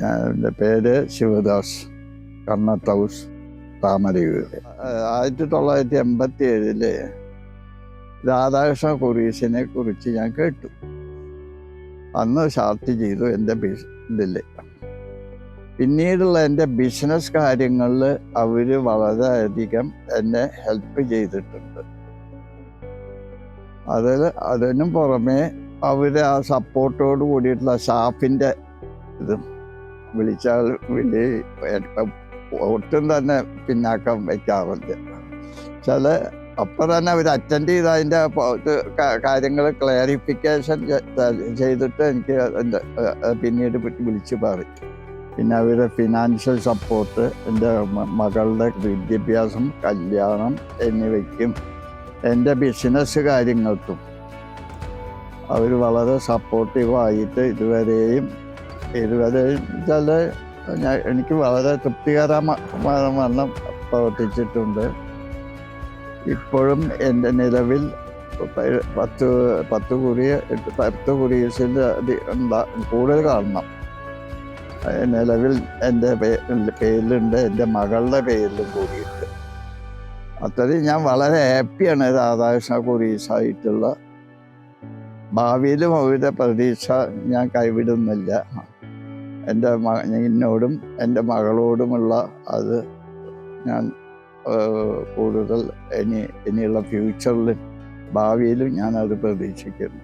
എൻ്റെ പേര് ശിവദാസ്, കർണത്ത് ഹൗസ്, താമരയൂര്. 1987 രാധാകൃഷ്ണ കുറീസിനെ കുറിച്ച് ഞാൻ കേട്ടു. അന്ന് സ്റ്റാർട്ട് ചെയ്തു എൻ്റെ ഇതിൽ. പിന്നീടുള്ള എൻ്റെ ബിസിനസ് കാര്യങ്ങളിൽ അവർ വളരെയധികം എന്നെ ഹെൽപ്പ് ചെയ്തിട്ടുണ്ട്. അതിനും പുറമെ അവർ ആ സപ്പോർട്ടോട് കൂടിയിട്ടുള്ള സ്റ്റാഫിൻ്റെ ഇതും വിളിച്ചാൽ ഒട്ടും തന്നെ പിന്നാക്കം വയ്ക്കാറില്ല. അപ്പം തന്നെ അവർ അറ്റൻഡ് ചെയ്ത് അതിൻ്റെ കാര്യങ്ങൾ ക്ലാരിഫിക്കേഷൻ ചെയ്തിട്ട് എനിക്ക് പിന്നീട് വിളിച്ച് പറയും. പിന്നെ അവരുടെ ഫിനാൻഷ്യൽ സപ്പോർട്ട്, എൻ്റെ മകളുടെ വിദ്യാഭ്യാസം, കല്യാണം എന്നിവയ്ക്കും എൻ്റെ ബിസിനസ് കാര്യങ്ങൾക്കും അവർ വളരെ സപ്പോർട്ടീവായിട്ട് ഇതുവരെയും എനിക്ക് വളരെ തൃപ്തികരമായി പ്രവർത്തിച്ചിട്ടുണ്ട്. ഇപ്പോഴും എൻ്റെ നിലവിൽ 10 കുറീസിൻ്റെ കൂടുതൽ കാണണം നിലവിൽ എൻ്റെ പേരിലുണ്ട്, എൻ്റെ മകളുടെ പേരിലും കൂടിയിട്ട്. അത്രയും ഞാൻ വളരെ ഹാപ്പിയാണ് രാധാകൃഷ്ണ കുറീസായിട്ടുള്ള. ഭാവിയിലും അവരുടെ പ്രതീക്ഷ ഞാൻ കൈവിടുന്നില്ല. എന്നോടും എൻ്റെ മകളോടുമുള്ള അത് ഞാൻ കൂടുതൽ ഇനിയുള്ള ഫ്യൂച്ചറിൽ ഭാവിയിലും ഞാനത് പ്രതീക്ഷിക്കുന്നു.